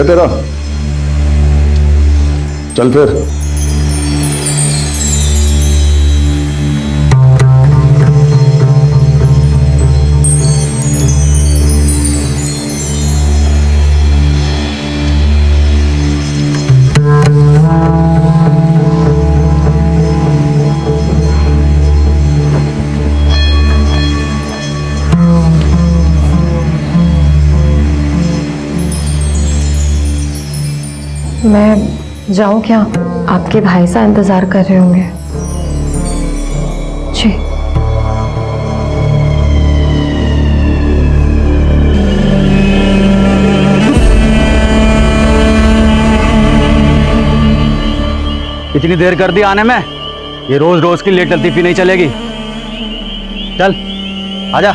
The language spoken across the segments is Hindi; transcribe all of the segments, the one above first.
गया तेरा? चल फिर। मैं जाऊं क्या? आपके भाई साहब इंतजार कर रहे होंगे। जी। इतनी देर कर दी आने में, ये रोज रोज की लेट लतीफी नहीं चलेगी। चल आजा।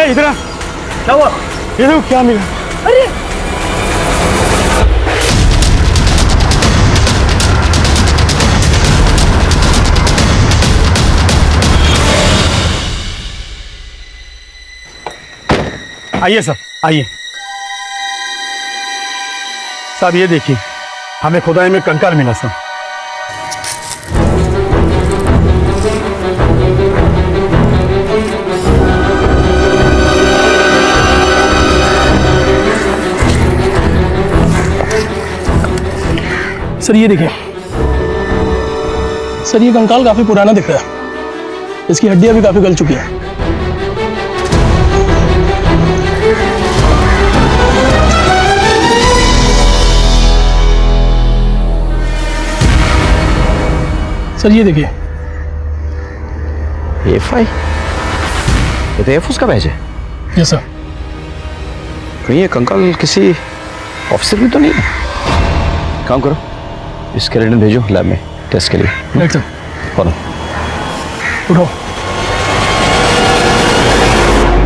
इधर क्या हुआ? ये देखो क्या मिला। अरे आइए सर, आइए। साहब ये देखिए, हमें खुदाई में कंकाल मिला सर। सर ये देखिए, सर ये कंकाल काफी पुराना दिख रहा है, इसकी हड्डियां भी काफी गल चुकी हैं। सर ये देखिए, एफआई, ये तो एयरफोर्स का बैच है। Yes sir. कहीं ये कंकाल किसी ऑफिसर भी तो नहीं है? काम करो, स्केलेटन भेजो लैब में टेस्ट के लिए। Right sir. फॉलो। उठो।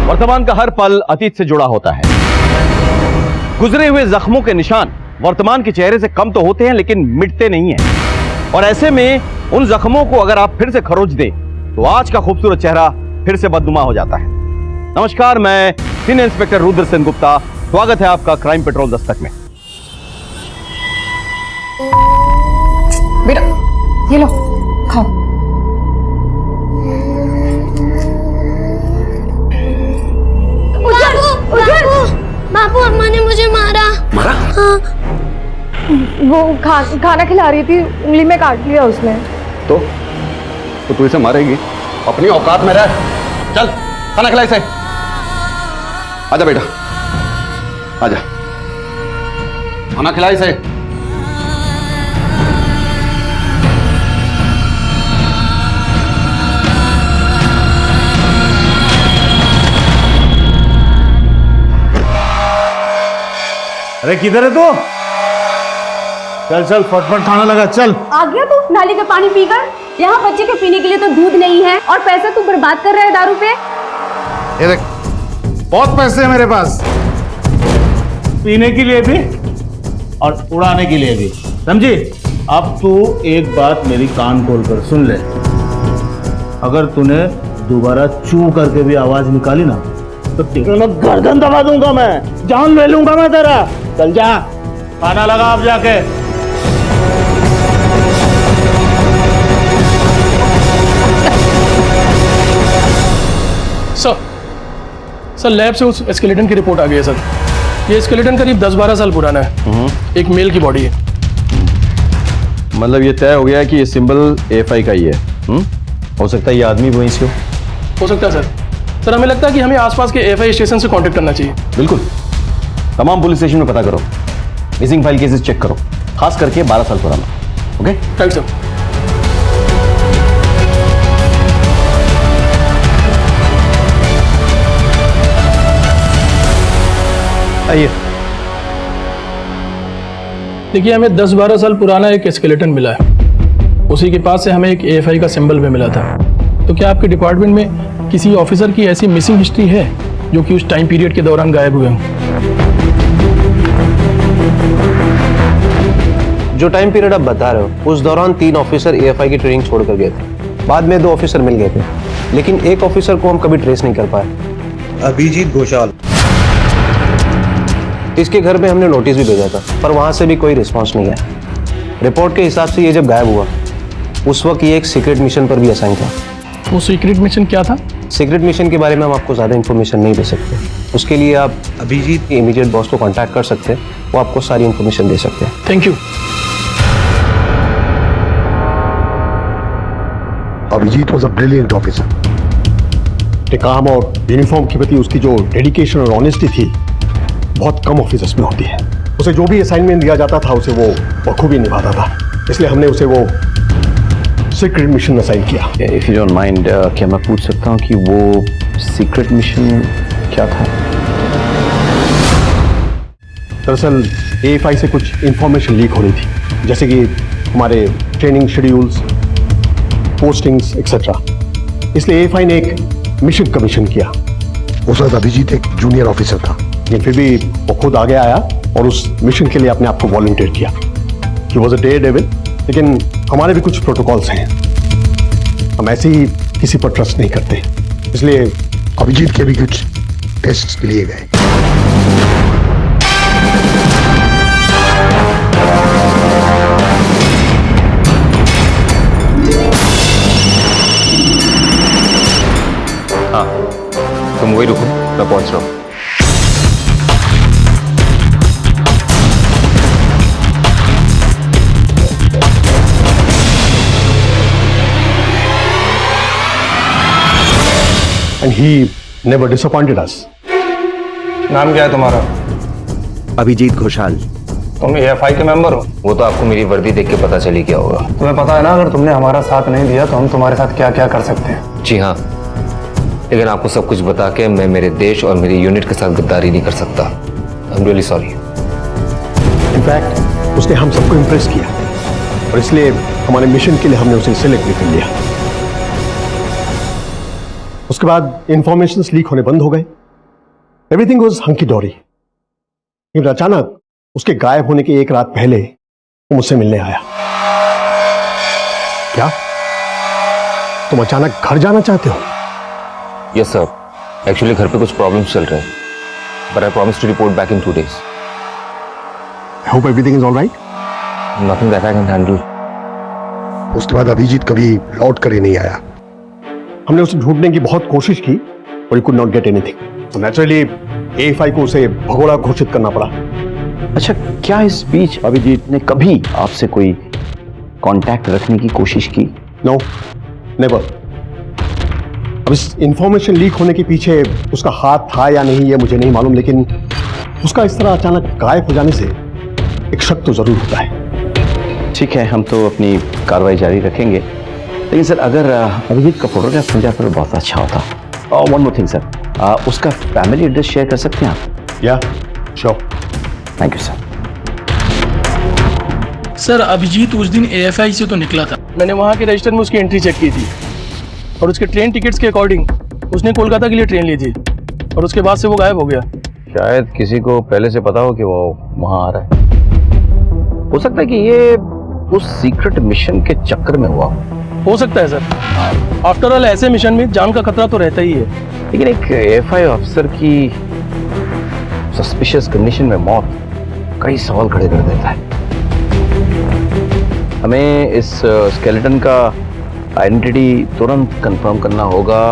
वर्तमान का हर पल अतीत से जुड़ा होता है। गुजरे हुए जख्मों के निशान वर्तमान के चेहरे से कम तो होते हैं, लेकिन मिटते नहीं हैं। और ऐसे में उन जख्मों को अगर आप फिर से खरोच दें तो आज का खूबसूरत चेहरा फिर से बदनुमा हो जाता है। नमस्कार, मैं सीनियर इंस्पेक्टर रुद्र सेन गुप्ता। स्वागत है आपका क्राइम पेट्रोल दस्तक में। बेटा ये लो, खाओ। बाबू, अम्मा ने मुझे मारा। मारा? हाँ। वो खाना खिला रही थी, उंगली में काट लिया उसने। तो तू इसे मारेगी? अपनी औकात में रह। चल खाना खिला इसे। आजा बेटा, आजा, खाना खिला इसे। अरे किधर है तू? चल चल फटफट खाना लगा, चल। आ गया तू नाली का पानी पीकर? यहाँ बच्चे के पीने के लिए तो दूध नहीं है और पैसा तू बर्बाद कर रहा है दारू पे। ये देख, बहुत पैसे हैं मेरे पास, पीने के लिए भी और उड़ाने के लिए भी, समझी? अब तू एक बात मेरी कान खोल कर सुन ले, अगर तूने दोबारा चू करके भी आवाज निकाली ना तो तेरा ना गर्दन दबा दूंगा, मैं जान ले लूंगा मैं तेरा। चल जा, खाना लगा आप जाके। सर लैब से उस स्केलेटन की रिपोर्ट आ गई है सर। ये स्केलेटन करीब 10-12 साल पुराना है, एक मेल की बॉडी है। मतलब ये तय हो गया है कि ये सिंबल एफआई का ही है। हो सकता है ये आदमी वहीं से हो सकता है सर। सर हमें लगता है कि हमें आसपास के एफआई स्टेशन से कांटेक्ट करना चाहिए। बिल्कुल, तमाम पुलिस स्टेशन में पता करो, मिसिंग फाइल केसेस चेक करो, खास करके 12 साल पुराना। ओके? Thanks sir. आइए। देखिए, हमें 10-12 साल पुराना एक स्केलेटन मिला है। उसी के पास से हमें एक AFI का सिंबल भी मिला था। तो क्या आपके डिपार्टमेंट में किसी ऑफिसर की ऐसी मिसिंग हिस्ट्री है जो कि उस टाइम पीरियड के दौरान गायब हुए हों? जो टाइम पीरियड आप बता रहे हो उस दौरान 3 ऑफिसर AFI की ट्रेनिंग छोड़कर गए थे। बाद में 2 ऑफिसर मिल गए थे, लेकिन एक ऑफिसर को हम कभी ट्रेस नहीं कर पाए। अभिजीत घोषाल। इसके घर में हमने नोटिस भी भेजा था, पर वहां से भी कोई रिस्पांस नहीं आया। रिपोर्ट के हिसाब से ये जब गायब हुआ उस वक्त ये एक सीक्रेट मिशन पर भी असाइन था। वो सीक्रेट मिशन क्या था? सीक्रेट मिशन के बारे में हम आपको ज़्यादा इन्फॉर्मेशन नहीं दे सकते। उसके लिए आप अभिजीत के इमीडिएट बॉस को कांटेक्ट कर सकते हैं, वो आपको सारी इन्फॉर्मेशन दे सकते हैं। Thank you. Abhijit was a brilliant officer. काम और यूनिफॉर्म के प्रति उसकी जो डेडिकेशन और ऑनेस्टी थी बहुत कम ऑफिसर्स में होती है। उसे जो भी असाइनमेंट दिया जाता था उसे वो बखूबी निभाता था, इसलिए हमने उसे वो सीक्रेट मिशन असाइन किया। इफ यू डोंट माइंड, क्या मैं पूछ सकता हूँ कि वो सीक्रेट मिशन क्या था? दरअसल AFI से कुछ इंफॉर्मेशन लीक हो रही थी, जैसे कि हमारे ट्रेनिंग शेड्यूल्स, पोस्टिंग्स एक्सेट्रा। इसलिए AFI ने एक मिशन कमीशन किया। उस वक्त अभिजीत एक जूनियर ऑफिसर था, लेकिन फिर भी वो खुद आगे आया और उस मिशन के लिए अपने आप को वॉलंटियर किया। ही वॉज अ डेयरडेविल, लेकिन हमारे भी कुछ प्रोटोकॉल्स हैं। हम ऐसे ही किसी पर ट्रस्ट नहीं करते, इसलिए अभिजीत के भी कुछ टेस्ट लिए गए। हाँ, तुम वही रुको, मैं पहुंच रहा हूँ। and he never disappointed us. नाम क्या है तुम्हारा? अभिजीत घोषाल। तुम AFI के मेंबर हो? वो तो आपको मेरी वर्दी देख के पता चली क्या होगा। तुम्हें पता है ना, अगर तुमने हमारा साथ नहीं दिया तो हम तुम्हारे साथ क्या क्या कर सकते हैं। जी हाँ, लेकिन आपको सब कुछ बता के मैं मेरे देश और मेरी यूनिट के साथ गद्दारी नहीं कर सकता। I am really sorry. In fact उसने हम सबको इम्प्रेस किया और इसलिए हमारे मिशन के लिए हमने उसे सिलेक्ट भी कर लिया। उसके बाद इंफॉर्मेशन लीक होने बंद हो गए। एवरीथिंग वाज हंकी डोरी। लेकिन अचानक उसके गायब होने के एक रात पहले वो मुझसे मिलने आया। क्या तुम अचानक घर जाना चाहते हो? यस सर, एक्चुअली घर पे कुछ प्रॉब्लम्स चल रहे हैं, but I promise to report back in 2 days। I hope everything is all right. Nothing that I can handle. उसके बाद अभिजीत कभी लौट कर ही नहीं आया। हमने उसे ढूंढने की बहुत कोशिश की और he could not get anything. तो नेचुरली AFI को उसे भगोड़ा घोषित करना पड़ा। अच्छा, क्या इस बीच अभिजीत ने कभी आपसे कोई कांटेक्ट रखने की कोशिश की? No, never. अब इस इंफॉर्मेशन लीक होने के पीछे उसका हाथ था या नहीं ये मुझे नहीं मालूम, लेकिन उसका इस तरह अचानक गायब हो जाने से एक शक तो जरूर होता है। ठीक है, हम तो अपनी कार्रवाई जारी रखेंगे, लेकिन सर अगर अभिजीत का फोटोग्राफ मिल जाता तो बहुत अच्छा होता। वन मोर थिंग सर, उसका फैमिली एड्रेस शेयर कर सकते हैं आप? Yeah sure. Thank you sir. Sir, Abhijit उस दिन AFI से तो निकला था। मैंने वहाँ के रजिस्टर में उसकी एंट्री चेक की थी और उसके ट्रेन टिकट्स के अकॉर्डिंग उसने कोलकाता के लिए ट्रेन ली थी और उसके बाद से वो गायब हो गया। शायद किसी को पहले से पता हो कि वो वहां आ रहा है। हो सकता है कि ये उस सीक्रेट मिशन के चक्कर में हुआ हो सकता है सर। आफ्टर ऑल ऐसे मिशन में जान का खतरा तो रहता ही है। लेकिन एक AFI ऑफिसर की सस्पिशियस कंडीशन में मौत कई सवाल खड़े कर देता है। हमें इस स्केलेटन का आइडेंटिटी तुरंत कंफर्म करना होगा,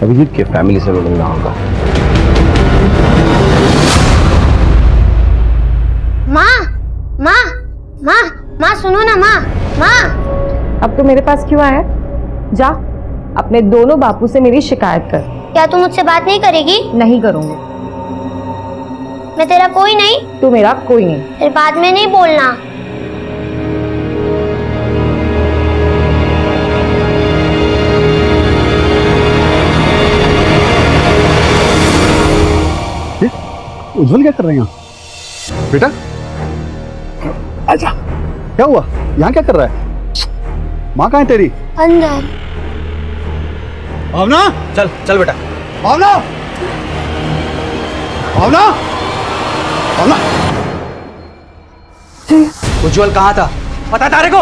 अभिजीत के फैमिली से मिलना होगा। माँ माँ माँ माँ सुनो ना माँ माँ। अब तो मेरे पास क्यों आया? जा अपने दोनों बापू से मेरी शिकायत कर। क्या तू मुझसे बात नहीं करेगी? नहीं करूंगी। मैं तेरा कोई नहीं? तू मेरा कोई नहीं। फिर बाद में नहीं बोलना। उज्जवल क्या कर रहे हैं यहाँ? बेटा आजा। क्या हुआ? यहाँ क्या कर रहा है? माँ कहाँ है तेरी? अंदर। भावना, चल चल बेटा। भावना, भावना, भावना। उज्जवल कहाँ था पता है तारे को?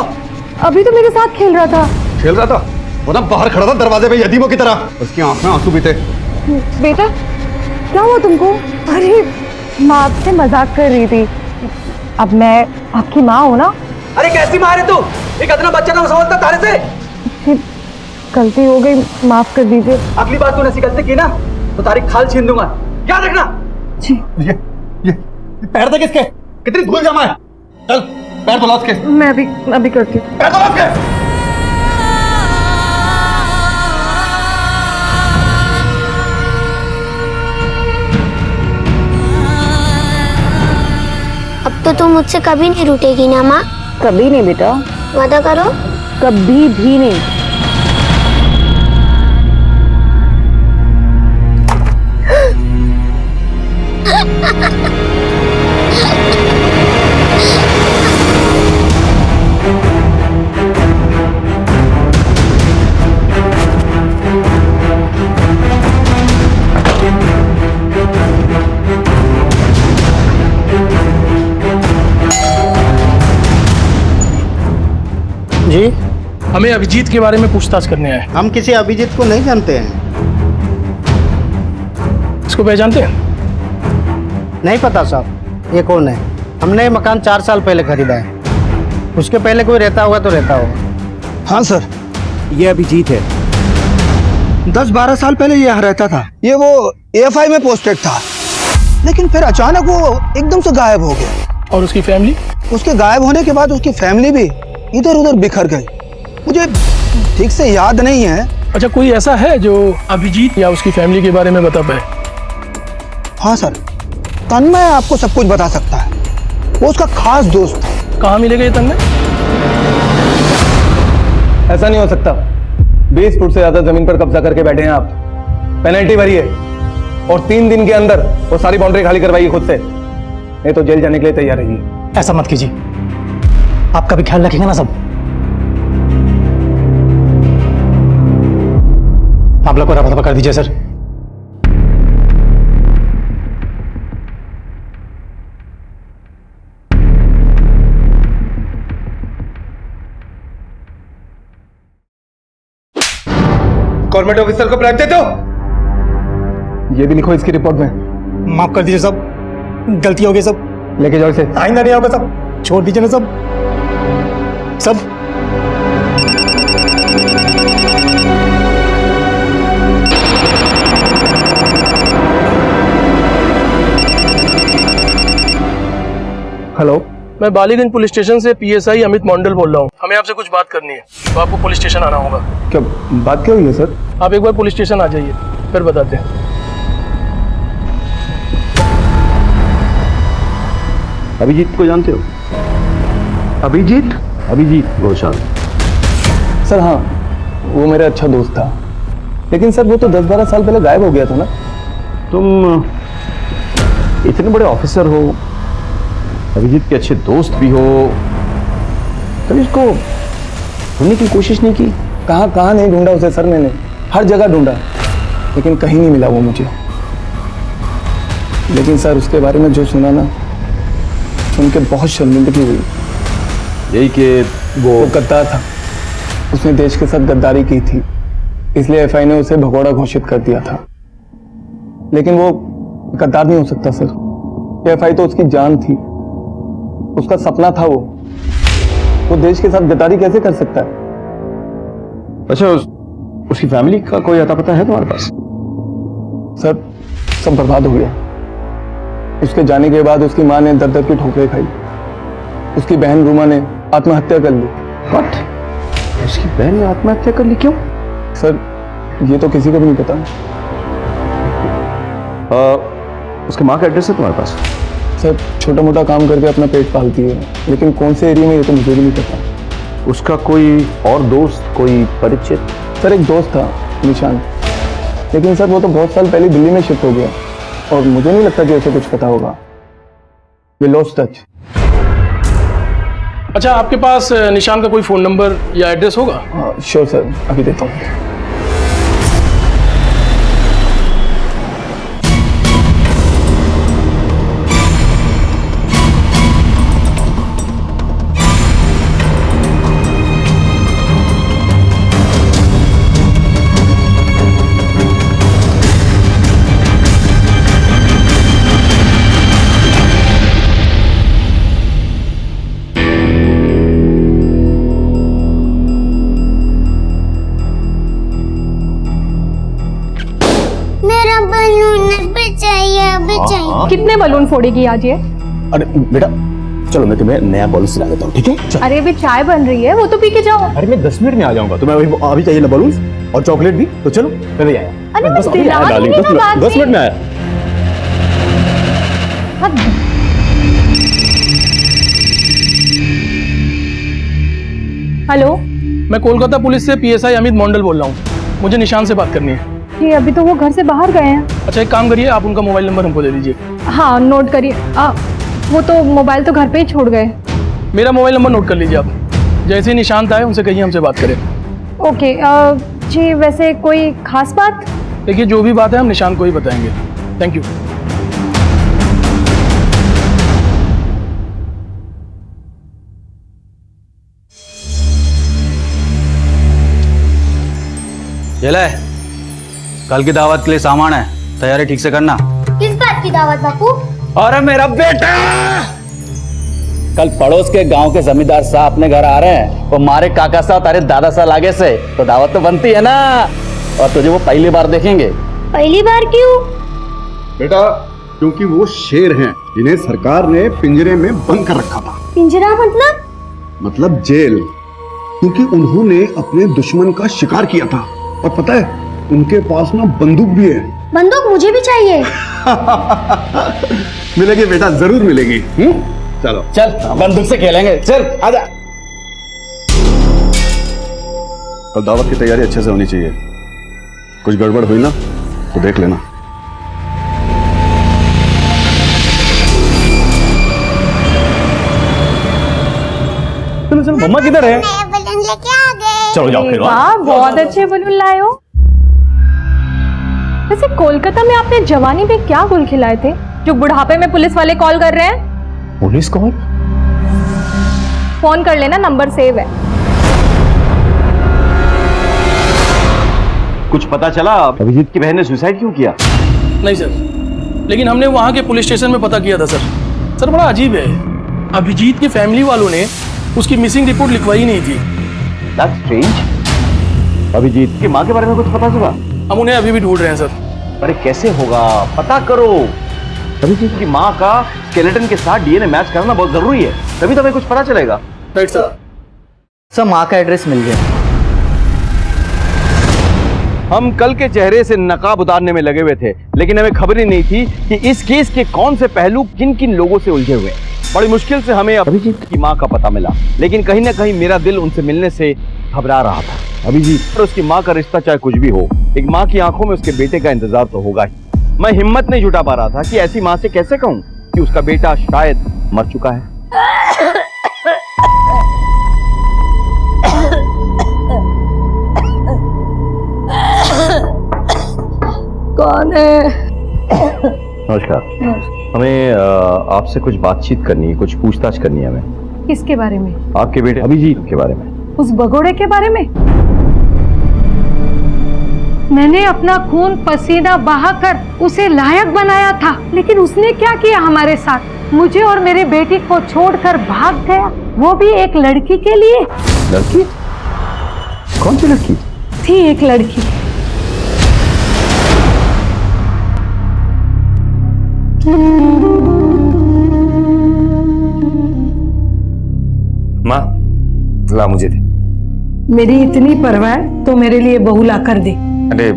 अभी तो मेरे साथ खेल रहा था। खेल रहा था? वो ना बाहर खड़ा था दरवाजे पे यतीमों की तरह, उसकी आंख में आंसू भी थे। बेटा क्या हुआ तुमको? अरे माँ आपसे मजाक कर रही थी। अब मैं आपकी माँ हूँ ना। अरे कैसी मारे तू? एक इतना बच्चा ना समझता तारे से। गलती हो गई, माफ कर दीजिए। अगली बार तूने ऐसी गलती की ना तो तारी खाल छीन दूंगा, याद रखना। जी। ये पैर देख इसके, कितनी धूल जमा है। चल पैर धुला उसके। मैं अभी करती हूँ। पैर धुला उसके। अब तो तुम मुझसे कभी नहीं रूठेगी ना माँ? कभी नहीं बेटा, वादा करो। कभी भी नहीं। जी, हमें अभिजीत के बारे में पूछताछ करने आए। हम किसी अभिजीत को नहीं जानते हैं। इसको पहचानते हैं? नहीं पता साहब, ये कौन है? हमने ये मकान 4 साल पहले खरीदा है। उसके पहले कोई रहता होगा तो रहता होगा। हाँ सर, ये अभिजीत है। 10-12 साल पहले ये यहाँ रहता था। ये वो AFI में पोस्टेड था, लेकिन फिर अचानक वो एकदम से गायब हो गया। और उसकी फैमिली? उसके गायब होने के बाद उसकी फैमिली भी इधर उधर बिखर गई। मुझे ठीक से याद नहीं है। अच्छा, कोई ऐसा है जो अभिजीत या उसकी फैमिली के बारे में बता पाए? हाँ सर, तन्मय आपको सब कुछ बता सकता है। वो उसका खास दोस्त था। कहाँ मिलेगा ये तन्मय? ऐसा नहीं हो सकता। 20 फुट से ज्यादा जमीन पर कब्जा करके बैठे हैं आप। पेनल्टी भरी है और 3 दिन के अंदर वो सारी बाउंड्री खाली करवाइए खुद से, नहीं तो जेल जाने के लिए तैयार रहिए। ऐसा मत कीजिए, आपका भी ख्याल रखेंगे ना सब। आप लोग को रफा दफा कर दीजिए सर। गवर्नमेंट ऑफिसर को ब्राइब देते हो? ये भी लिखो इसकी रिपोर्ट में। माफ कर दीजिए सब, गलती हो गई सब। लेके जाओ इसे। आइंदा नहीं होगा सब, छोड़ दीजिए ना सब। हेलो, मैं बालीगंज पुलिस स्टेशन से PSI अमित मंडल बोल रहा हूँ। हमें आपसे कुछ बात करनी है, तो आपको पुलिस स्टेशन आना होगा। क्या बात क्या हुई है सर? आप एक बार पुलिस स्टेशन आ जाइए, फिर बताते हैं। अभिजीत को जानते हो? अभिजीत घोषाल। सर हाँ, वो मेरा अच्छा दोस्त था, लेकिन सर वो तो 10-12 साल पहले गायब हो गया था ना। तुम इतने बड़े ऑफिसर हो, अभिजीत के अच्छे दोस्त भी हो, कभी इसको ढूंढने की कोशिश नहीं की? कहाँ नहीं ढूंढा उसे सर, मैंने हर जगह ढूंढा, लेकिन कहीं नहीं मिला वो मुझे। लेकिन सर उसके बारे में जो सुना ना, सुन के बहुत शर्मिंदगी हुई। यही कि वो गद्दार था, उसने देश के साथ गद्दारी की थी, इसलिए FI ने उसे भगोड़ा घोषित कर दिया था। लेकिन वो गद्दार नहीं हो सकता सर। FI तो उसकी जान थी, उसका सपना था। वो देश के साथ गद्दारी कैसे कर सकता है? अच्छा, उसकी फैमिली का कोई अता पता है तुम्हारे पास? सर सब बर्बाद हो गया। उसके जाने के बाद उसकी माँ ने दर की ठोकरें खाई, उसकी बहन रूमा ने आत्महत्या कर ली। What? उसकी बहन ने आत्महत्या कर ली? क्यों? सर ये तो किसी को भी नहीं पता। उसके माँ का एड्रेस है तुम्हारे पास? सर छोटा मोटा काम करके अपना पेट पालती है, लेकिन कौन से एरिया में ये तो मुझे भी नहीं पता। उसका कोई और दोस्त, कोई परिचित? सर एक दोस्त था निशान, लेकिन सर वो तो बहुत साल पहले दिल्ली में शिफ्ट हो गया। और मुझे नहीं लगता कि उसे कुछ पता होगा। ये लॉस्ट टच। अच्छा, आपके पास निशान का कोई फ़ोन नंबर या एड्रेस होगा? श्योर सर, अभी देता हूँ। कितने बलून फोड़ेगी आज ये? अरे बेटा चलो, मैं तुम्हें नया बॉल सिला देता हूँ, ठीक है? अरे अभी चाय बन रही है, वो तो पी के जाओ। अरे मैं 10 मिनट में आ जाऊंगा। तुम्हें अभी चाहिए ना बलून और चॉकलेट भी? तो चलो मैं भी आया। अरे बस अभी आया डार्लिंग, 10 मिनट में आया। हेलो, मैं कोलकाता पुलिस से PSI अमित मंडल बोल रहा हूँ। मुझे निशान से बात करनी है। ये अभी तो वो घर से बाहर गए हैं। अच्छा, एक काम करिए, आप उनका मोबाइल नंबर हमको दे दीजिए। हाँ, नोट करिए। वो तो मोबाइल तो घर पे ही छोड़ गए। मेरा मोबाइल नंबर नोट कर लीजिए आप। जैसे ही निशांत आए उनसे कहिए हमसे बात करें। ओके। जी, वैसे कोई खास बात? देखिए, जो भी बात है हम निशांत को ही बताएंगे। Thank you. ये ले, कल की दावत के लिए सामान है, तैयारी ठीक से करना। किस बात की दावत बापू? अरे मेरा बेटा, कल पड़ोस के गांव के जमींदार साहब अपने घर आ रहे हैं। वो मारे काका साहब तारे दादा साहब आगे से, तो दावत तो बनती है ना। और तुझे वो पहली बार देखेंगे। पहली बार क्यों? बेटा, क्योंकि वो शेर हैं जिन्हें सरकार ने पिंजरे में बंद कर रखा था। पिंजरा मतलब जेल, क्योंकि उन्होंने अपने दुश्मन का शिकार किया था। और पता है, उनके पास ना बंदूक भी है। बंदूक मुझे भी चाहिए। मिलेगी बेटा, जरूर मिलेगी। चलो चल, बंदूक से खेलेंगे। चल आजा। कल दावत की तैयारी अच्छे से होनी चाहिए। कुछ गड़बड़ हुई ना तो देख लेना। चलो मम्मा किधर है? बलून लेके आ गए। चलो जाओ खेलो। वाह, बहुत अच्छे बलून लाए हो। वैसे कोलकाता में आपने जवानी में क्या गुल खिलाए थे जो बुढ़ापे में पुलिस वाले कॉल कर रहे हैं? Police call? फोन कर लेना, नंबर सेव है। कुछ पता चला अभिजीत की बहन ने सुसाइड क्यों किया? नहीं सर, लेकिन हमने वहां के पुलिस स्टेशन में पता किया था सर। सर बड़ा अजीब है, अभिजीत की फैमिली वालों ने उसकी मिसिंग रिपोर्ट लिखवाई नहीं थी। That's strange। अभिजीत की माँ के बारे में कुछ पता चला? हम उन्हें अभी भी ढूंढ रहे हैं सर। अरे कैसे होगा, पता करो। अभिजीत की माँ का स्केलेटन के साथ डीएनए मैच करना बहुत जरूरी है, तभी तो हमें कुछ पता चलेगा। Right sir. सर माँ का एड्रेस मिल गया। हम कल के चेहरे से नकाब उतारने में लगे हुए थे, लेकिन हमें खबर ही नहीं थी कि इस केस के कौन से पहलू किन किन लोगों से उलझे हुए। बड़ी मुश्किल से हमें अभिजीत की माँ का पता मिला, लेकिन कहीं ना कहीं मेरा दिल उनसे मिलने से घबरा रहा था। अभिजीत और उसकी माँ का रिश्ता चाहे कुछ भी हो, एक माँ की आंखों में उसके बेटे का इंतजार तो होगा ही। मैं हिम्मत नहीं जुटा पा रहा था कि ऐसी माँ से कैसे कहूँ कि उसका बेटा शायद मर चुका है। कौन है? नमस्कार। हमें आपसे कुछ बातचीत करनी है, कुछ पूछताछ करनी है हमें। किसके बारे में? आपके बेटे अभिजीत के बारे में। उस भगोड़े के बारे में? मैंने अपना खून पसीना बहाकर उसे लायक बनाया था, लेकिन उसने क्या किया हमारे साथ? मुझे और मेरे बेटी को छोड़कर भाग गया, वो भी एक लड़की के लिए। लड़की? कौन सी लड़की? थी एक लड़की। माँ, ला मुझे दे। मेरी इतनी परवाह है तो मेरे लिए बहू ला कर दे। अरे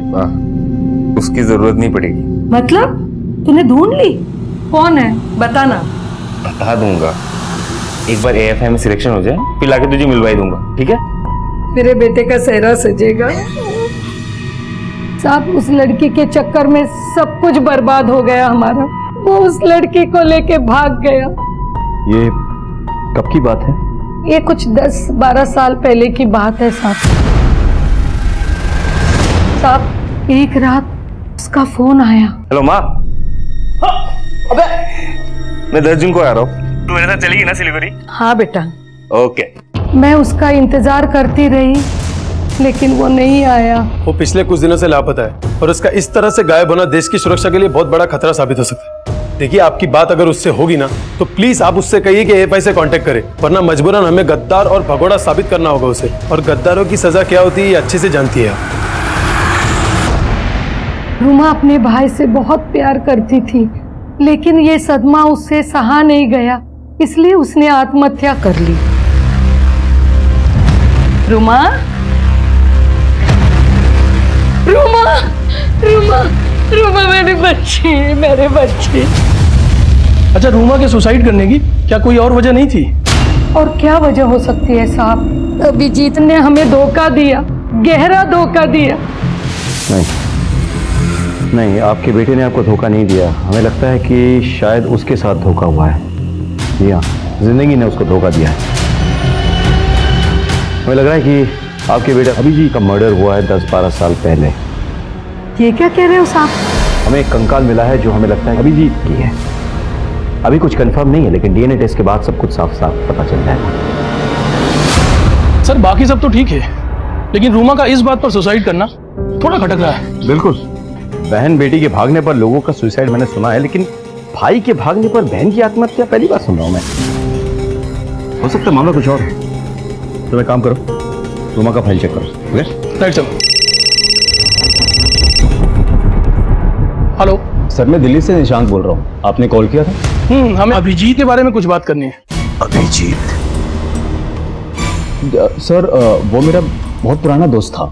उसकी जरूरत नहीं पड़ेगी। मतलब तूने ढूंढ ली? कौन है बताना। बता दूंगा, एक बार AFI में सिलेक्शन हो जाए फिर लाके तुझे मिलवाई दूंगा, ठीक है? मेरे बेटे का सेहरा सजेगा। साहब उस लड़की के चक्कर में सब कुछ बर्बाद हो गया हमारा। वो उस लड़की को लेके भाग गया। ये कब की बात है? ये कुछ 10-12 साल पहले की बात है साहब। साहब एक रात उसका फोन आया। हेलो माँ। अबे मैं 10 जून को आ रहा हूँ, तू मेरे साथ चलेगी ना सिलीगुड़ी? हाँ बेटा। ओके। मैं उसका इंतजार करती रही लेकिन वो नहीं आया। वो पिछले कुछ दिनों से लापता है और उसका इस तरह से गायब होना देश की सुरक्षा के लिए बहुत बड़ा खतरा साबित हो सकता है। देखिए, आपकी बात अगर उससे होगी ना तो प्लीज आप उससे कहिए कि एएफआई से कांटेक्ट करे, वरना मजबूरन हमें गद्दार और भगोड़ा साबित करना होगा उसे। और गद्दारों की सजा क्या होती है ये अच्छे से जानती है आप। रूमा अपने भाई से बहुत प्यार करती थी लेकिन ये सदमा उससे सहा नहीं गया, इसलिए उसने आत्महत्या कर ली। रूमा, रूमा, रूमा, रूमा मेरे बच्चे। अच्छा, रूमा के सुसाइड करने की क्या कोई और वजह नहीं थी? और क्या वजह हो सकती है साहब? अभिजीत ने हमें धोखा दिया, गहरा धोखा दिया। नहीं, आपके बेटे ने आपको धोखा नहीं दिया। हमें लगता है कि शायद उसके साथ धोखा हुआ है। जी हाँ, जिंदगी ने उसको धोखा दिया है। हमें लग रहा है कि आपके बेटे अभिजीत का मर्डर हुआ है 10-12 साल पहले। ये क्या कह रहे हो साहब? हमें एक कंकाल मिला है जो हमें लगता है अभिजीत की है। अभी कुछ कंफर्म नहीं है लेकिन डीएनए टेस्ट के बाद सब कुछ साफ साफ पता चल जाएगा। सर बाकी सब तो ठीक है लेकिन रूमा का इस बात पर सुसाइड करना थोड़ा खटक रहा है। बिल्कुल, बहन बेटी के भागने पर लोगों का सुसाइड मैंने सुना है, लेकिन भाई के भागने पर बहन की आत्महत्या पहली बार सुन रहा हूं मैं। हो सकता है मामला कुछ और है। तो मैं काम करो, रूमा का फाइल चेक करो। Okay right sir. Hello sir, मैं दिल्ली से निशांत बोल रहा हूँ। आपने कॉल किया था? हमें अभिजीत के बारे में कुछ बात करनी है। अभिजीत? सर वो मेरा बहुत पुराना दोस्त था।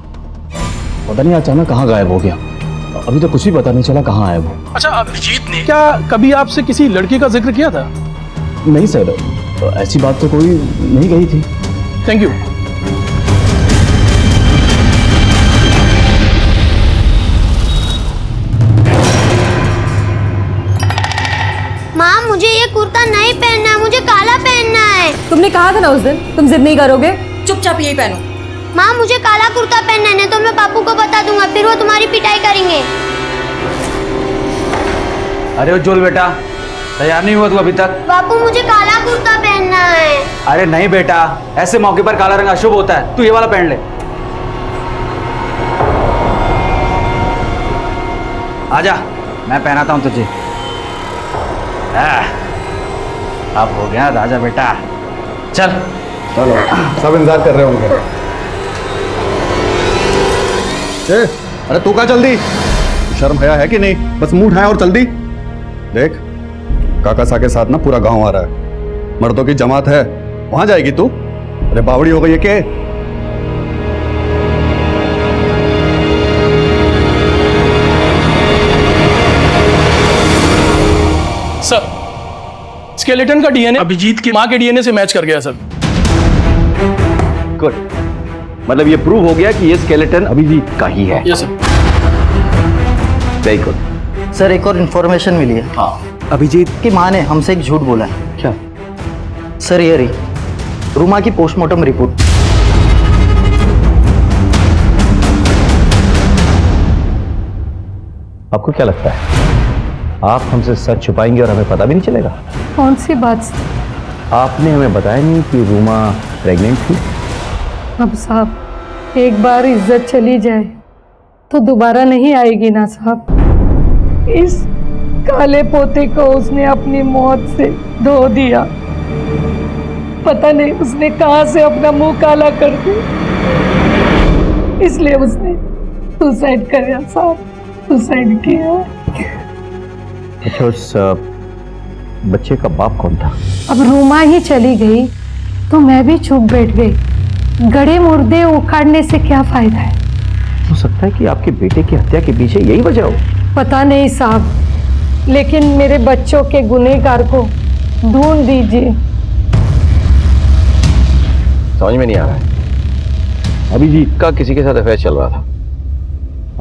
पता नहीं अचानक कहाँ गायब हो गया। अभी तो कुछ भी पता नहीं चला कहाँ है वो। अच्छा, अभिजीत ने क्या कभी आपसे किसी लड़के का जिक्र किया था? नहीं सर, ऐसी बात तो कोई नहीं कही थी। Thank you. माँ मुझे ये कुर्ता नहीं पहनना है, मुझे काला पहनना है। तुमने कहा था ना उस दिन तुम जिद नहीं करोगे, चुपचाप यही पहनो। माँ मुझे काला कुर्ता पहनना है, नहीं तो मैं पापू को बता दूंगा, फिर वो तुम्हारी पिटाई करेंगे। अरे उज्जवल बेटा, तैयार नहीं हुआ तू अभी तक? पापू मुझे काला कुर्ता पहनना है। अरे नहीं बेटा, ऐसे मौके पर काला रंग अशुभ होता है, तू ये वाला पहन ले। आजा, मैं पहनाता हूँ तुझे। अब हो गया राजा बेटा, चल। चलो, सब इंतजार कर रहे होंगे। अरे तू कहाँ जल्दी? शर्म हया है कि नहीं? बस मुंह उठाया और चल दी। देख, काका सा के साथ ना पूरा गांव आ रहा है, मर्दों की जमात है, वहां जाएगी तू? अरे बावड़ी हो गई है के? सर, स्केलेटन का डीएनए अभिजीत की मां के डीएनए से मैच कर गया सर। गुड, मतलब ये प्रूव हो गया कि ये स्केलेटन अभिजीत का ही है। Yes sir. Very good. Sir एक और इन्फॉर्मेशन मिली है। हाँ। अभिजीत की मां ने हमसे एक झूठ बोला है। क्या? सर ये रही रूमा की पोस्टमार्टम रिपोर्ट। आपको क्या लगता है आप हमसे सच छुपाएंगे और हमें पता भी नहीं चलेगा? कौन सी बात? आपने हमें बताया नहीं कि रूमा प्रेग्नेंट थी। अब साहब एक बार इज्जत चली जाए तो दोबारा नहीं आएगी ना साहब। इस काले पोते को उसने अपनी मौत से धो दिया। पता नहीं उसने कहां से अपना मुंह काला कर दिया, इसलिए उसने सुसाइड किया साहब, सुसाइड किया। अच्छा, उस बच्चे का बाप कौन था? अब रूमा ही चली गई तो मैं भी चुप बैठ गई। गड़े मुर्दे उखाड़ने से क्या फायदा है? हो सकता है कि आपके बेटे की हत्या के पीछे यही वजह हो। पता नहीं साहब, लेकिन मेरे बच्चों के गुनहगार को ढूंढ दीजिए। समझ में नहीं आ रहा है। अभिजीत का किसी के साथ अफेयर चल रहा था,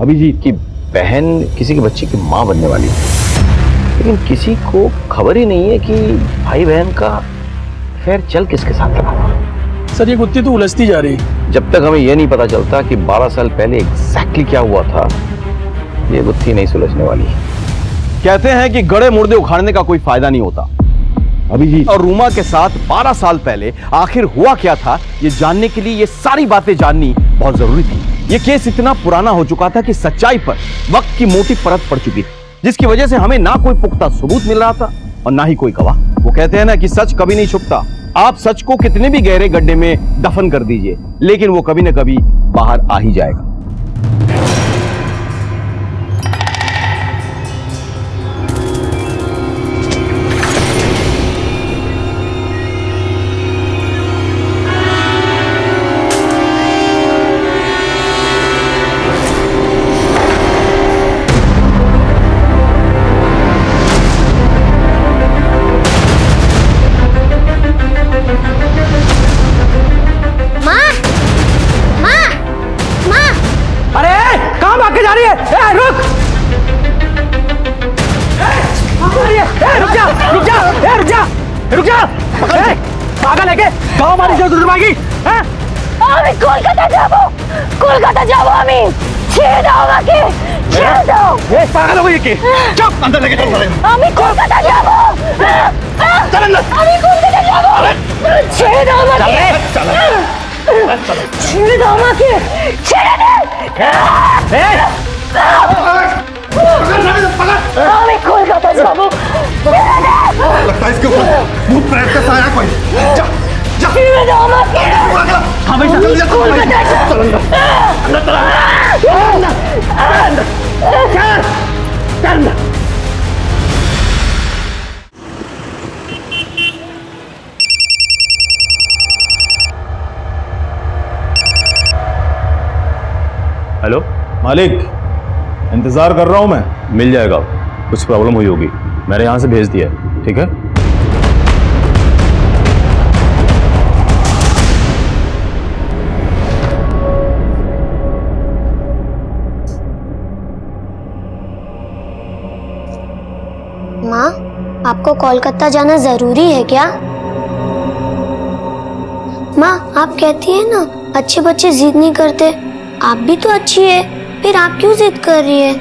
अभिजीत की बहन किसी के बच्चे की माँ बनने वाली है, लेकिन किसी को खबर ही नहीं है कि भाई बहन का अफेयर चल किसके साथ रहा हुआ। सर ये गुत्थी तो उलझती जा रही है। जब तक हमें यह नहीं पता चलता कि 12 साल पहले एग्जैक्टली क्या हुआ था, ये गुत्थी नहीं सुलझने वाली। कहते हैं कि गड़े मुर्दे उखाड़ने का कोई फायदा नहीं होता। अभिजीत और रूमा के साथ 12 साल पहले आखिर हुआ क्या था, ये जानने के लिए ये सारी बातें जाननी बहुत जरूरी थी। ये केस इतना पुराना हो चुका था कि सच्चाई पर वक्त की मोटी परत पड़ चुकी थी, जिसकी वजह से हमें ना कोई पुख्ता सबूत मिल रहा था और ना ही कोई गवाह। वो कहते हैं ना कि सच कभी नहीं छुपता। आप सच को कितने भी गहरे गड्ढे में दफन कर दीजिए, लेकिन वो कभी ना कभी बाहर आ ही जाएगा। कोलकाता जाबो আমি ছেড়ে দাও আমাকে ছেড়ে দাও ये पागल हो गई के चुप अंदर लेके चल আমি কলকাতা যাব चल अंदर আমি কলকাতা যাব ছেড়ে দাও আমাকে ছেড়ে দাও আমাকে ছেড়ে দে আমি কলকাতা যাব लगता है इसके ऊपर भूत प्रेत का साया कोई जा जा ছেড়ে দাও আমাকে हाँ भाई चल जा কলকাতা चल अंदर हेलो मालिक, इंतजार कर रहा हूं मैं। मिल जाएगा, कुछ प्रॉब्लम हुई होगी, मैंने यहां से भेज दिया है। ठीक है, माँ, आपको कोलकाता जाना जरूरी है क्या? माँ, आप कहती है ना अच्छे बच्चे जिद नहीं करते। आप भी तो अच्छी है, फिर आप क्यों जिद कर रही है?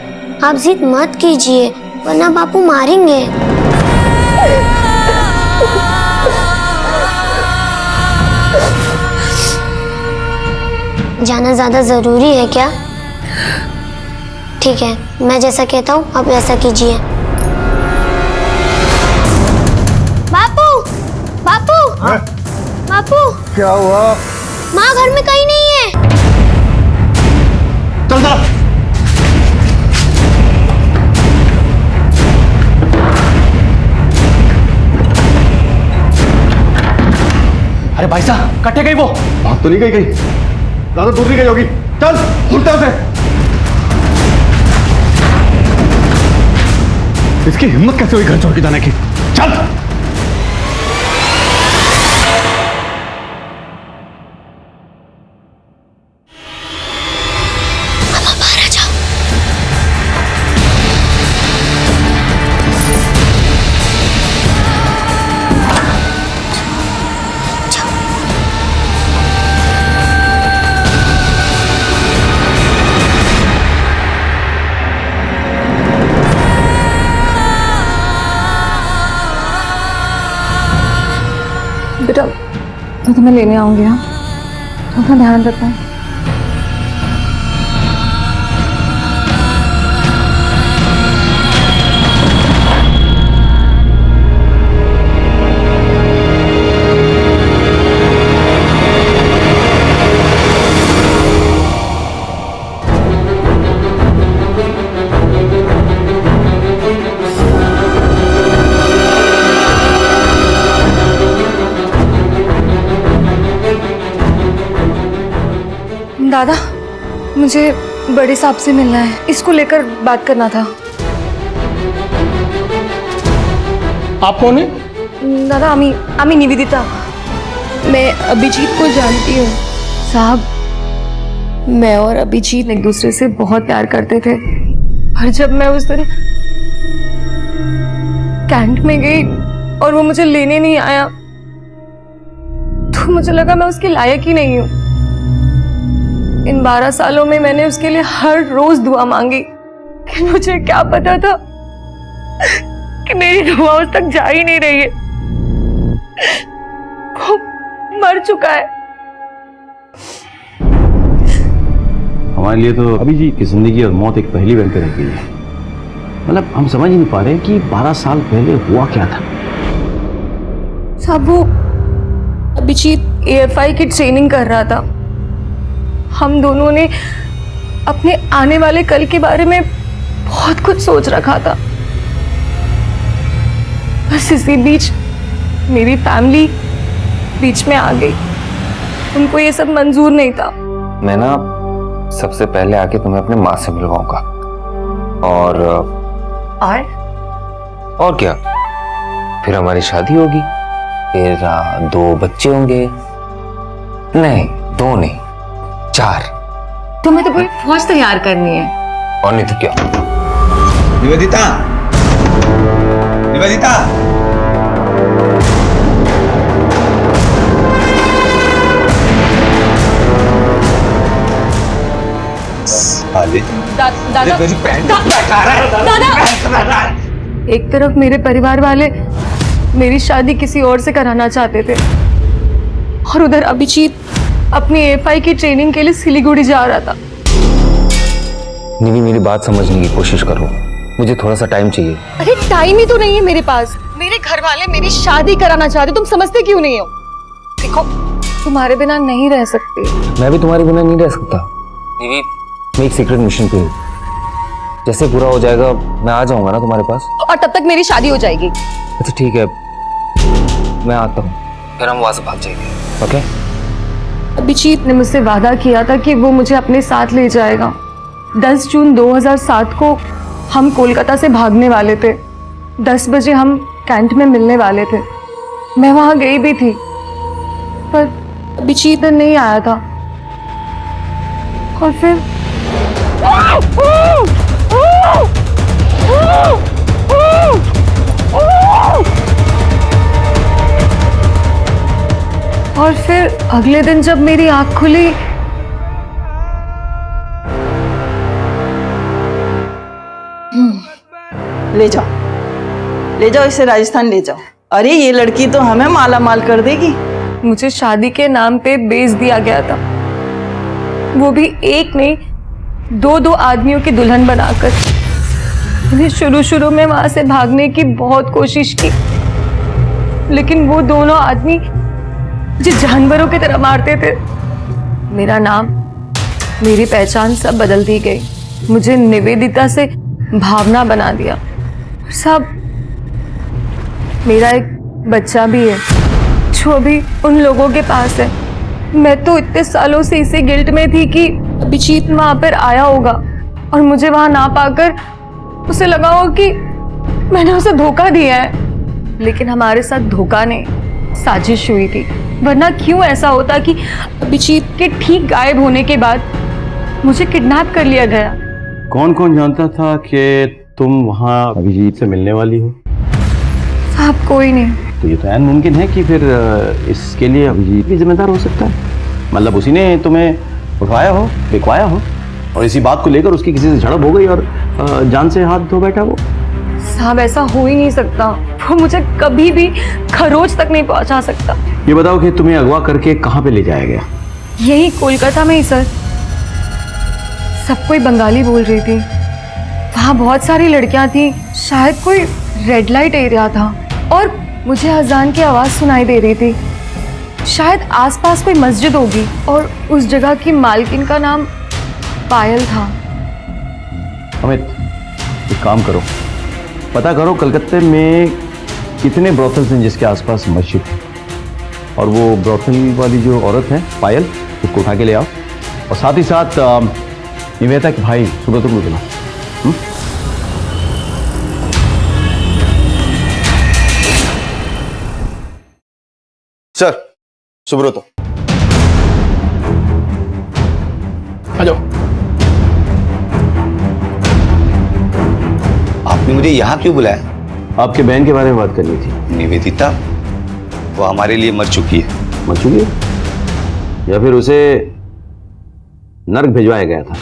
आप जिद मत कीजिए, वरना बापू मारेंगे। जाना ज्यादा जरूरी है क्या? ठीक है, मैं जैसा कहता हूँ आप वैसा कीजिए। बापू, बापू, बापू, क्या हुआ? माँ घर में कहीं नहीं है। चल चल अरे भाई साहब, कटे गई वो। भाग तो नहीं गई, कहीं ज्यादा दूर नहीं गई होगी। चल उल्टा उसे। इसकी हिम्मत कैसे हुई घर छोड़ के जाने की? चल बेटा, मैं तुम्हें लेने आऊंगी। हाँ, अपना ध्यान रखना। दादा, मुझे बड़े साहब से मिलना है, इसको लेकर बात करना था। आप कौन है? दादा, आमी निवेदिता। मैं अभिजीत को जानती हूँ। साहब, मैं और अभिजीत एक दूसरे से बहुत प्यार करते थे, और जब मैं उस दिन कैंट में गई और वो मुझे लेने नहीं आया तो मुझे लगा मैं उसके लायक ही नहीं हूं। इन 12 सालों में मैंने उसके लिए हर रोज दुआ मांगी, लेकिन मुझे क्या पता था कि मेरी दुआ उस तक जा ही नहीं रही है। वो मर चुका है। हमारे लिए तो अभिजीत की जिंदगी और मौत एक पहेली बनकर रह गई है। मतलब हम समझ ही नहीं पा रहे कि 12 साल पहले हुआ क्या था। साहब, वो अभिजीत AFI की ट्रेनिंग कर रहा था। हम दोनों ने अपने आने वाले कल के बारे में बहुत कुछ सोच रखा था। बस इसी बीच मेरी फैमिली बीच में आ गई। उनको ये सब मंजूर नहीं था। मैं ना सबसे पहले आके तुम्हें अपने माँ से मिलवाऊंगा और क्या, फिर हमारी शादी होगी, फिर 2 बच्चे होंगे। नहीं 2 नहीं 4। तुम्हें तो पूरी फौज तैयार करनी है। और नहीं तो क्या। निवेदिता, निवेदिता, दादा, एक तरफ मेरे परिवार वाले मेरी शादी किसी और से कराना चाहते थे, और उधर अभिजीत अपनी AFI की ट्रेनिंग के लिए सिलीगुड़ी जा रहा था। निवी, मेरी बात समझने की कोशिश करो, मुझे थोड़ा सा टाइम चाहिए। अरे टाइम ही तो नहीं है मेरे पास। मेरे घर वाले मेरी शादी कराना चाहते, तुम समझते क्यों नहीं हो? देखो, तुम्हारे बिना नहीं रह सकती। मैं भी तुम्हारे बिना नहीं रह सकता। निवी, मैं एक सीक्रेट मिशन पे हूँ। जैसे पूरा हो जाएगा मैं आ जाऊंगा ना तुम्हारे पास, और तब तक मेरी शादी हो जाएगी। अच्छा ठीक है, मैं आता हूँ, फिर हम वहां से भाग जाएंगे। ओके? अभिजीत ने मुझसे वादा किया था कि वो मुझे अपने साथ ले जाएगा। 10 जून 2007 को हम कोलकाता से भागने वाले थे। 10 बजे हम कैंट में मिलने वाले थे। मैं वहां गई भी थी, पर अभिजीत नहीं आया था। और फिर अगले दिन जब मेरी आंख खुली, ले जाओ इसे राजस्थान ले जाओ। अरे ये लड़की तो हमें माला माल कर देगी। मुझे शादी के नाम पे बेच दिया गया था, वो भी एक नहीं 2 आदमियों की दुल्हन बनाकर। मैंने शुरू में वहां से भागने की बहुत कोशिश की, लेकिन वो दोनों आदमी मुझे जानवरों की तरह मारते थे। मेरा नाम, मेरी पहचान सब बदल दी गई। मुझे निवेदिता से भावना बना दिया। सब, मेरा एक बच्चा भी है जो अभी उन लोगों के पास है। मैं तो इतने सालों से इसी गिल्ट में थी कि अभिजीत वहां पर आया होगा और मुझे वहां ना पाकर उसे लगा हो कि मैंने उसे धोखा दिया है। लेकिन हमारे साथ धोखा नहीं, साजिश हुई थी। वरना क्यों ऐसा होता कि अभिजीत के ठीक गायब होने के बाद मुझे किडनैप कर लिया गया। कौन कौन जानता था कि तुम वहां अभिजीत से मिलने वाली हो? साहब, कोई नहीं। तो ये तो ऐन मुमकिन है कि फिर इसके लिए अभिजीत भी जिम्मेदार हो सकता है। मतलब उसी ने तुम्हें उठाया हो, बिकवाया हो, और इसी बात को लेकर उसकी किसी से झड़प हो गई और जान से हाथ धो बैठा वो। साहब, ऐसा हो ही नहीं सकता। वो मुझे कभी भी खरोच तक नहीं पहुंचा सकता। ये बताओ कि तुम्हें अगवा करके कहाँ पे ले जाया गया? यही कोलकाता में ही सर। सब कोई बंगाली बोल रही थी। वहाँ बहुत सारी लड़कियां थी। शायद कोई रेड लाइट एरिया था और मुझे अजान की आवाज सुनाई दे रही थी। शायद आसपास कोई मस्जिद होगी और उस जगह की मालकिन का नाम पायल था। अमित, एक काम करो, पता करो कलकत्ते में कितने ब्रोथल्स हैं जिसके आसपास मस्जिद है, और वो ब्रोथल वाली जो औरत है पायल, उसको उठा के ले आओ। और साथ ही साथ निवेदिता के भाई सुब्रत को बुलाओ। सर, सुब्रतो। अच्छा, आपने मुझे यहाँ क्यों बुलाया? आपके बहन के बारे में बात करनी थी। निवेदिता, वो हमारे लिए मर चुकी है। मर चुकी है या फिर उसे नर्क भिजवाया गया था?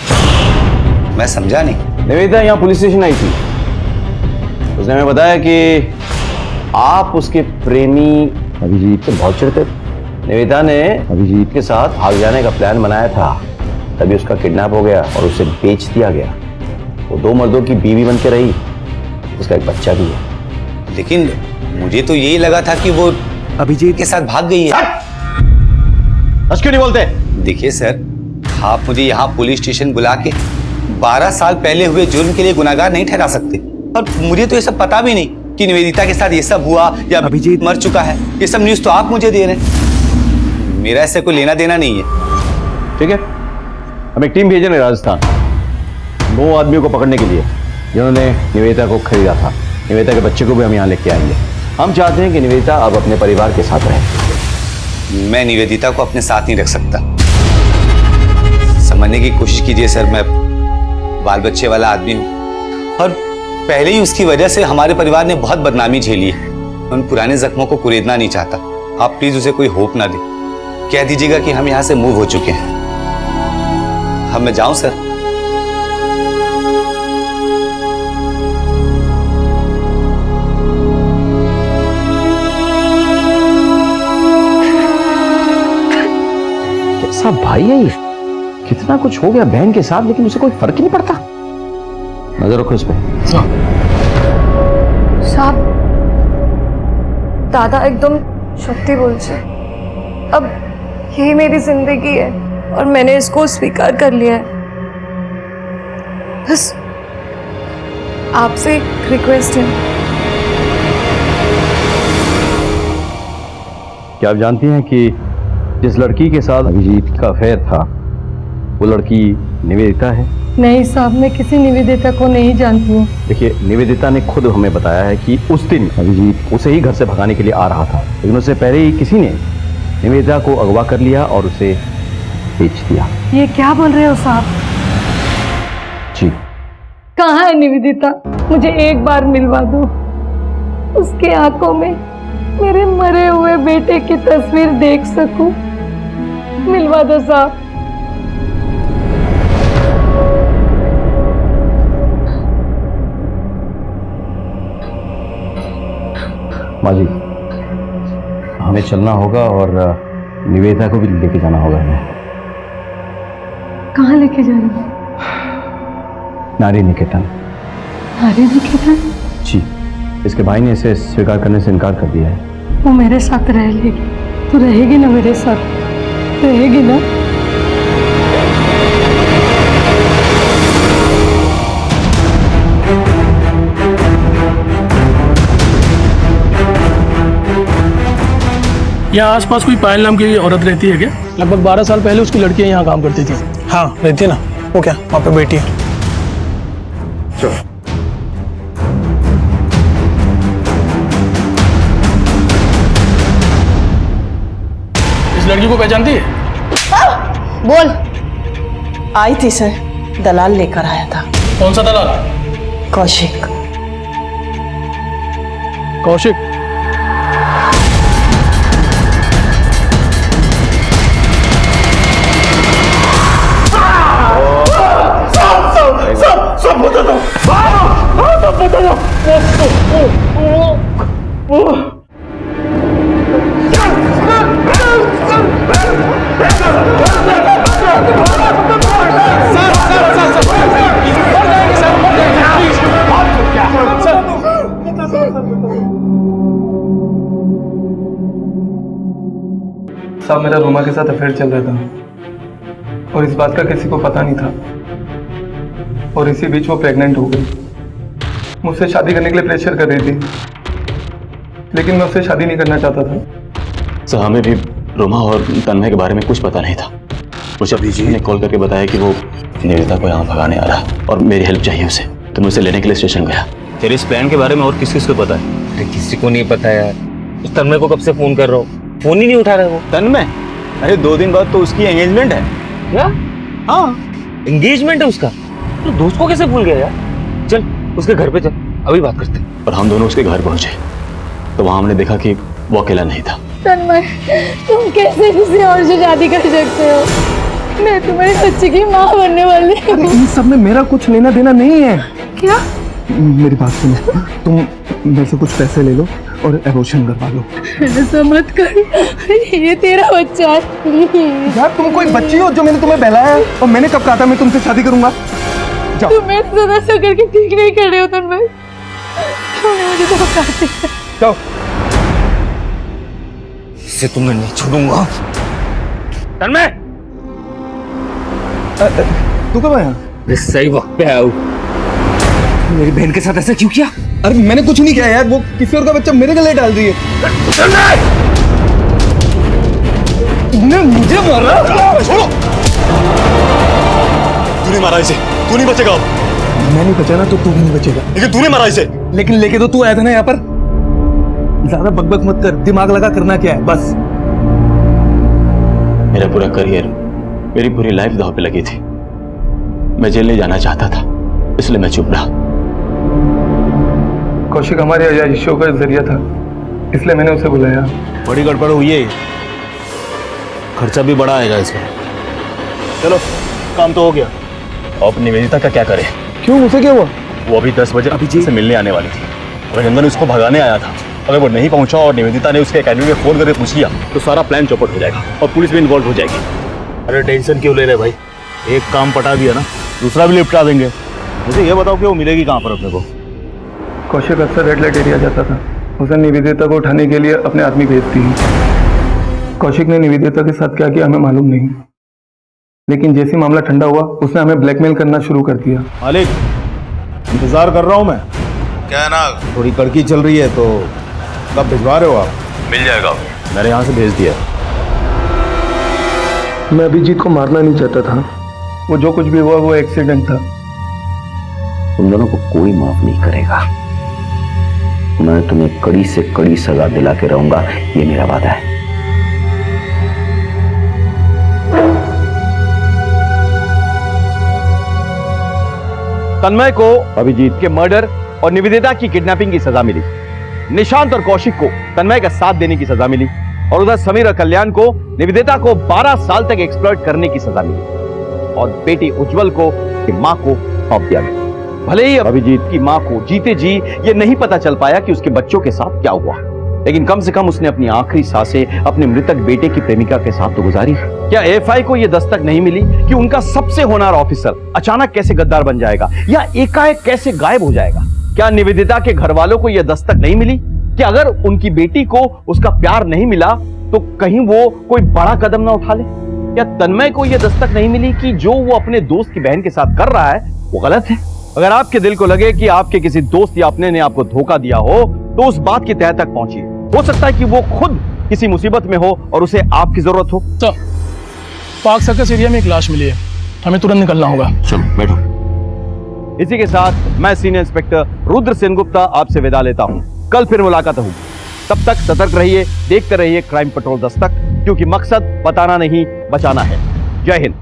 मैं समझा नहीं। निवेदिता यहाँ पुलिस स्टेशन आई थी। उसने हमें बताया कि आप उसके प्रेमी अभिजीत से बहुत चिढ़ते थे। निवेदिता ने अभिजीत के साथ भाग जाने का प्लान बनाया था, तभी उसका किडनैप हो गया और उसे बेच दिया गया। वो 2 मर्दों की बीवी बन के रही, उसका एक बच्चा भी है। लेकिन मुझे तो यही लगा था कि वो अभिजीत के साथ भाग गई है। क्यों नहीं बोलते? देखिए सर, आप मुझे यहाँ पुलिस स्टेशन बुला के 12 साल पहले हुए जुर्म के लिए गुनाहगार नहीं ठहरा सकते। और मुझे तो ये सब पता भी नहीं कि निवेदिता के साथ ये सब हुआ या अभिजीत मर चुका है। ये सब न्यूज़ तो आप मुझे दे रहे हैं, मेरा इससे कोई लेना देना नहीं है। ठीक है, हम एक टीम भेजे राजस्थान 9 आदमियों को पकड़ने के लिए जिन्होंने निवेदिता को खरीदा था। निवेदिता के बच्चे को भी हम यहाँ लेके आएंगे। हम चाहते हैं कि निवेदिता अब अपने परिवार के साथ रहे। मैं निवेदिता को अपने साथ नहीं रख सकता। समझने की कोशिश कीजिए सर, मैं बाल बच्चे वाला आदमी हूँ और पहले ही उसकी वजह से हमारे परिवार ने बहुत बदनामी झेली है। उन पुराने जख्मों को कुरेदना नहीं चाहता। आप प्लीज उसे कोई होप ना दे। कह दीजिएगा कि हम यहाँ से मूव हो चुके हैं। अब मैं जाऊं सर? कैसा भाई है ये? कितना कुछ हो गया बहन के साथ, लेकिन उसे कोई फर्क ही नहीं पड़ता। नजर रखो इस पे। साहब, दादा एकदम सत्य बोल छे। अब यही मेरी जिंदगी है और मैंने इसको स्वीकार कर लिया है। बस आपसे एक रिक्वेस्ट है। क्या आप जानती हैं कि जिस लड़की के साथ अभिजीत का अफेयर था वो लड़की निवेदिता है? नहीं साहब, मैं किसी निवेदिता को नहीं जानती हूँ। देखिए, निवेदिता ने खुद हमें बताया है कि उस दिन अभिजीत उसे ही घर से भगाने के लिए आ रहा था, लेकिन उससे पहले ही किसी ने निवेदिता को अगवा कर लिया और उसे बेच दिया। ये क्या बोल रहे हो साहब? जी। कहाँ है निवेदिता? मुझे एक बार मिलवा दो। उसके आंखों में मेरे मरे हुए बेटे की तस्वीर देख सकूं। मिलवा दो साहब। माँ जी, हमें चलना होगा और निवेदिता को भी लेके जाना होगा हमें। कहाँ लेके जा रहे हो? नारी निकेतन। नारी निकेतन? जी, इसके भाई ने इसे स्वीकार करने से इनकार कर दिया है। वो मेरे साथ रह लेगी। तू रहेगी ना मेरे साथ? रहेगी ना? यहाँ आसपास कोई पायल नाम की औरत रहती है क्या? लगभग 12 साल पहले उसकी लड़कियां यहाँ काम करती थी। हाँ रहती है ना। वो क्या वहाँ पे बैठी है? चलो। इस लड़की को पहचानती है? बोल। आई थी सर, दलाल लेकर आया था। कौन सा दलाल? कौशिक। कौशिक? सब बता दो, सब बता दो। साहब, मेरा रोमा के साथ अफेयर चल रहा था और इस बात का किसी को पता नहीं था और इसी बीच वो प्रेग्नेंट हो गई। मुझसे शादी करने के लिए प्रेशर कर रही थी, लेकिन मैं उससे शादी नहीं करना चाहता था। सर, हमें भी रोमा और तन्मय के बारे में कुछ पता नहीं था। मुझे अभिजीत ने कॉल करके बताया कि वो निवेदिता को यहाँ भगाने आ रहा है और मेरी हेल्प चाहिए उसे, तो मैं उसे लेने के लिए स्टेशन गया। फिर इस प्लान के बारे में और किस किस को पता है? अरे किसी को नहीं पता यार। उस तन्मय को कब से फोन कर रहा हूँ, फोन ही नहीं उठा रहे वो। तन्मय? अरे 2 दिन बाद तो उसकी एंगेजमेंट है। क्या? हाँ, एंगेजमेंट है उसका? तो दोस्त को कैसे भूल गया यार? चल उसके घर पे चल, अभी बात करते हैं। और हम दोनों उसके घर पहुंचे तो वहां हमने देखा कि वो अकेला नहीं था। तन्मय, तुम कैसे किसी और से शादी कर सकते हो? मैं तुम्हारे बच्चे की माँ बनने वाली हूँ। इन सब में मेरा कुछ लेना देना नहीं है। क्या? मेरी बात सुनो, तुम मेरे से कुछ पैसे ले लो और एबॉर्शन करवा लो। ऐसा मत कर, ये तेरा बच्चा है, प्लीज। यार तुम कोई बच्ची हो जो मैंने तुम्हें बहलाया और मैंने कब कहा था मैं तुमसे शादी करूंगा? जाओ। तुम मेरे साथ ऐसा करके ठीक नहीं कर रहे हो तन्मय। मुझे तो बताते। जाओ। इसे तो मैं नहीं छोड़ूंगा। तन्मय, तू कब आया? मैं सही वक्त पे आया हूँ। मेरी बहन के साथ ऐसा क्यों किया? अरे मैंने कुछ नहीं किया यार, वो किसी और का बच्चा मेरे गले डाल रही है। तुमने मुझे मारा? छोड़ो। तूने मारा इसे, तू नहीं बचेगा। मैं नहीं बचा ना तो तू भी नहीं बचेगा। लेकिन तूने मारा इसे। लेकिन लेके तो तू आया था ना यहाँ पर। ज्यादा बकबक मत कर, दिमाग लगा करना क्या है बस। मेरा पूरा करियर, मेरी पूरी लाइफ दांव पे लगी थी। मैं जेल नहीं जाना चाहता था, इसलिए मैं चुप रहा। कौशिक हमारे आजादिशों का जरिया था, इसलिए मैंने उसे बुलाया। बड़ी गड़बड़ हुई है, खर्चा भी बड़ा आएगा इसमें। चलो काम तो हो गया। अब निवेदिता का क्या करें? क्यों, उसे क्या हुआ? वो अभी 10 बजे अभिजीत से मिलने आने वाली थी। रंजन उसको भगाने आया था। अगर वो नहीं पहुंचा और निवेदिता ने उसके एकेडमी में फोन करके पूछ लिया तो सारा प्लान चौपट हो जाएगा और पुलिस भी इन्वॉल्व हो जाएगी। अरे टेंशन क्यों ले रहे भाई, एक काम पटा दिया ना, दूसरा भी निपटा देंगे। मुझे ये बताओ कि वो मिलेगी कहाँ पर अपने को? कौशिक अक्सर रेड लाइट एरिया जाता था। उसे निवेदिता को उठाने के लिए अपने आदमी भेजती है। कौशिक ने निवेदिता के साथ क्या किया हमें मालूम नहीं, लेकिन जैसे मामला ठंडा हुआ उसने हमें ब्लैकमेल करना शुरू कर दिया। मालिक, इंतजार कर रहा हूँ मैं। क्या है ना, थोड़ी कड़की चल रही है तो कब भिजवा रहे हो आप? मिल जाएगा, मैंने यहाँ से भेज दिया। मैं अभिजीत को मारना नहीं चाहता था, वो जो कुछ भी हुआ वो एक्सीडेंट था। तुम दोनों को कोई माफ नहीं करेगा। मैं तुम्हें कड़ी से कड़ी सजा दिला के रहूंगा, ये मेरा वादा है। तन्मय को अभिजीत के मर्डर और निवेदिता की किडनैपिंग की सजा मिली। निशांत और कौशिक को तन्मय का साथ देने की सजा मिली और उधर समीर और कल्याण को निवेदिता को 12 साल तक एक्सप्लॉइट करने की सजा मिली और बेटी उज्जवल को मां को सौंप दिया गया। भले ही अभिजीत की मां को जीते जी ये नहीं पता चल पाया कि उसके बच्चों के साथ क्या हुआ, लेकिन कम से कम उसने अपनी आखिरी सांसें अपने मृतक बेटे की प्रेमिका के साथ तो गुजारी। क्या एएफआई को यह दस्तक नहीं मिली कि उनका सबसे होनहार ऑफिसर अचानक कैसे गद्दार बन जाएगा या एकाएक कैसे गायब हो जाएगा? क्या निवेदिता के घर वालों को यह दस्तक नहीं मिली कि अगर उनकी बेटी को उसका प्यार नहीं मिला तो कहीं वो कोई बड़ा कदम ना उठा ले? क्या तन्मय को यह दस्तक नहीं मिली कि जो वो अपने दोस्त की बहन के साथ कर रहा है वो गलत है? अगर आपके दिल को लगे कि आपके किसी दोस्त या अपने ने आपको धोखा दिया हो तो उस बात की तह तक पहुंचिए। हो सकता है कि वो खुद किसी मुसीबत में हो और उसे आपकी जरूरत हो। तो पाक सर्कस एरिया में एक लाश मिली है, हमें तुरंत निकलना होगा। चलो बैठो। इसी के साथ मैं सीनियर इंस्पेक्टर रुद्र सेनगुप्ता आपसे विदा लेता हूं। कल फिर मुलाकात होगी, तब तक सतर्क रहिए, देखते रहिए क्राइम पेट्रोल दस्तक, क्योंकि मकसद बताना नहीं बचाना है। जय हिंद।